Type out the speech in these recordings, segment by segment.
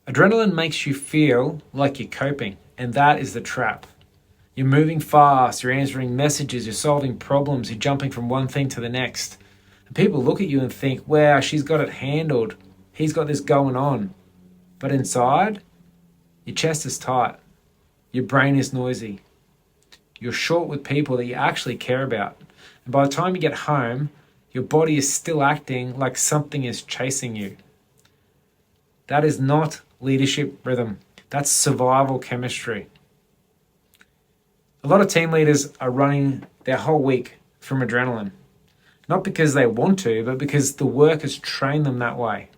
Adrenaline makes you feel like you're coping, and that is the trap. You're moving fast, you're answering messages, you're solving problems, you're jumping from one thing to the next. And people look at you and think, wow, she's got it handled. He's got this going on. But inside, your chest is tight. Your brain is noisy. You're short with people that you actually care about. And by the time you get home, your body is still acting like something is chasing you. That is not leadership rhythm. That's survival chemistry. A lot of team leaders are running their whole week from adrenaline. Not because they want to, but because the work has trained them that way.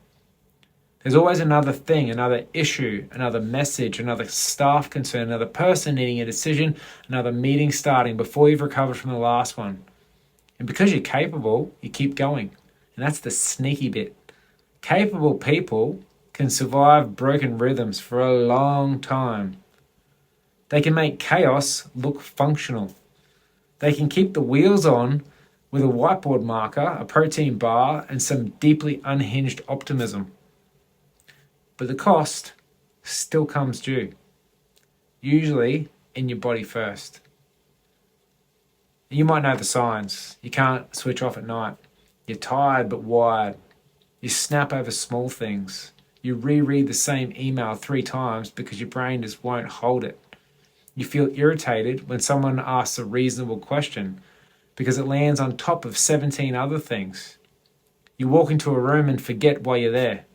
There's always another thing, another issue, another message, another staff concern, another person needing a decision, another meeting starting before you've recovered from the last one. And because you're capable, you keep going. And that's the sneaky bit. Capable people can survive broken rhythms for a long time. They can make chaos look functional. They can keep the wheels on with a whiteboard marker, a protein bar, and some deeply unhinged optimism. But the cost still comes due, usually in your body first. You might know the signs. You can't switch off at night. You're tired but wired. You snap over small things. You reread the same email 3 times because your brain just won't hold it. You feel irritated when someone asks a reasonable question because it lands on top of 17 other things. You walk into a room and forget why you're there.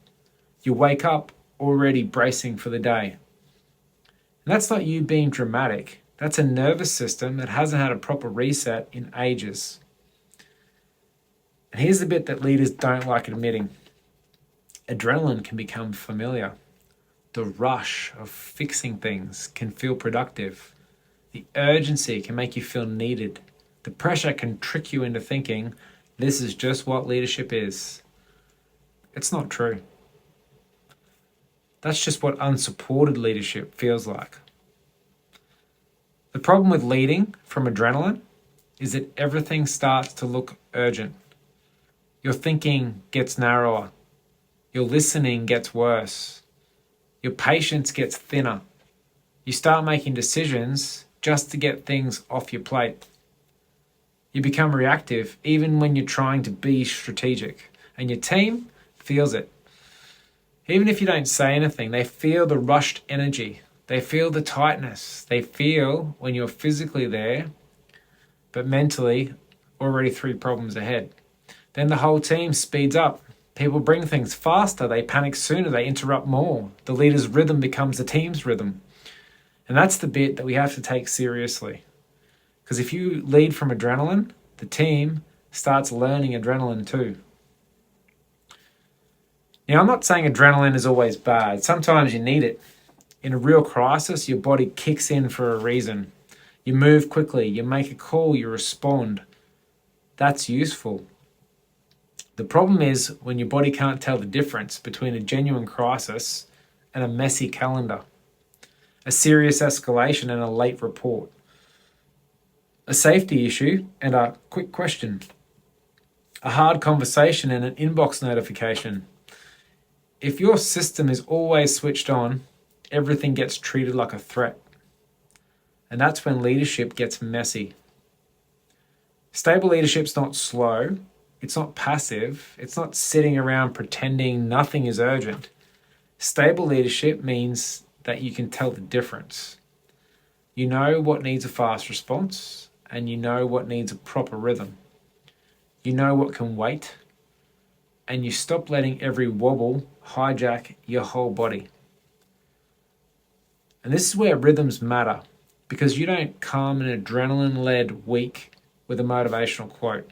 You wake up already bracing for the day. And that's not you being dramatic. That's a nervous system that hasn't had a proper reset in ages. And here's the bit that leaders don't like admitting. Adrenaline can become familiar. The rush of fixing things can feel productive. The urgency can make you feel needed. The pressure can trick you into thinking this is just what leadership is. It's not true. That's just what unsupported leadership feels like. The problem with leading from adrenaline is that everything starts to look urgent. Your thinking gets narrower. Your listening gets worse. Your patience gets thinner. You start making decisions just to get things off your plate. You become reactive even when you're trying to be strategic, and your team feels it. Even if you don't say anything, they feel the rushed energy. They feel the tightness. They feel when you're physically there, but mentally already 3 problems ahead. Then the whole team speeds up. People bring things faster. They panic sooner. They interrupt more. The leader's rhythm becomes the team's rhythm. And that's the bit that we have to take seriously. Because if you lead from adrenaline, the team starts learning adrenaline too. Now, I'm not saying adrenaline is always bad. Sometimes you need it. In a real crisis, your body kicks in for a reason. You move quickly, you make a call, you respond. That's useful. The problem is when your body can't tell the difference between a genuine crisis and a messy calendar, a serious escalation and a late report, a safety issue and a quick question, a hard conversation and an inbox notification. If your system is always switched on, everything gets treated like a threat. And that's when leadership gets messy. Stable leadership's not slow. It's not passive. It's not sitting around pretending nothing is urgent. Stable leadership means that you can tell the difference. You know what needs a fast response, and you know what needs a proper rhythm. You know what can wait, and you stop letting every wobble hijack your whole body. And this is where rhythms matter, because you don't calm an adrenaline-led week with a motivational quote.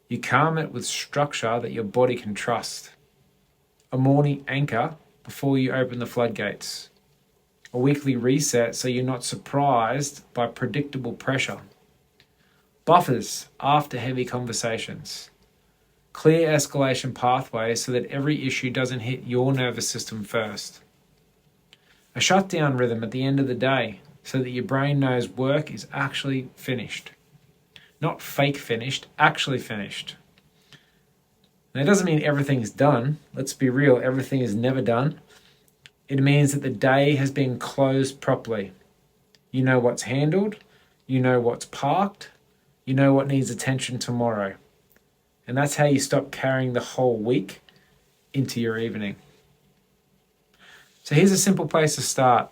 You calm it with structure that your body can trust. A morning anchor before you open the floodgates. A weekly reset so you're not surprised by predictable pressure. Buffers after heavy conversations. Clear escalation pathways so that every issue doesn't hit your nervous system first. A shutdown rhythm at the end of the day so that your brain knows work is actually finished. Not fake finished, actually finished. Now, it doesn't mean everything's done. Let's be real, everything is never done. It means that the day has been closed properly. You know what's handled, you know what's parked, you know what needs attention tomorrow. And that's how you stop carrying the whole week into your evening. So here's a simple place to start.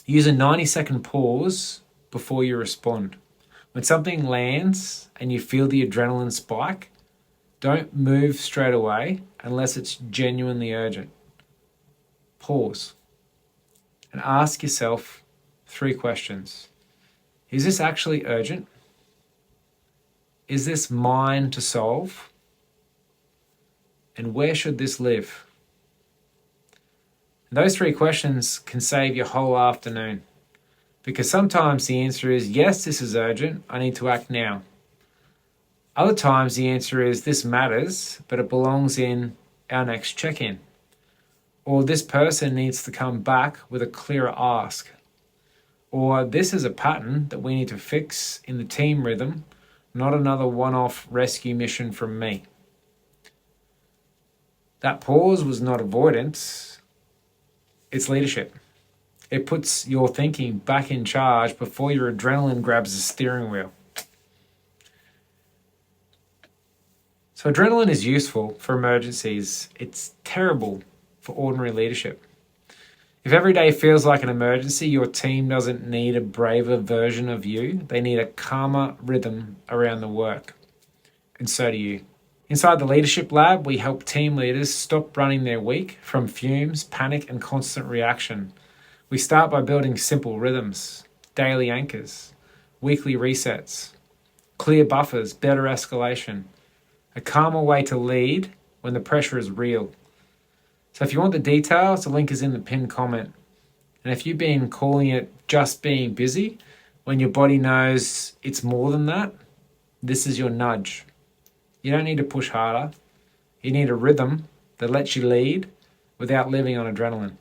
Use a 90-second pause before you respond. When something lands and you feel the adrenaline spike, don't move straight away unless it's genuinely urgent. Pause and ask yourself 3 questions. Is this actually urgent? Is this mine to solve? And where should this live? And those 3 questions can save your whole afternoon. Because sometimes the answer is, yes, this is urgent, I need to act now. Other times the answer is, this matters, but it belongs in our next check-in. Or this person needs to come back with a clearer ask. Or this is a pattern that we need to fix in the team rhythm, not another one-off rescue mission from me. That pause was not avoidance, it's leadership. It puts your thinking back in charge before your adrenaline grabs the steering wheel. So adrenaline is useful for emergencies. It's terrible for ordinary leadership. If every day feels like an emergency, your team doesn't need a braver version of you. They need a calmer rhythm around the work. And so do you. Inside the Leadership Lab, we help team leaders stop running their week from fumes, panic, and constant reaction. We start by building simple rhythms, daily anchors, weekly resets, clear buffers, better escalation, a calmer way to lead when the pressure is real. So if you want the details, the link is in the pinned comment. And if you've been calling it just being busy, when your body knows it's more than that, this is your nudge. You don't need to push harder. You need a rhythm that lets you lead without living on adrenaline.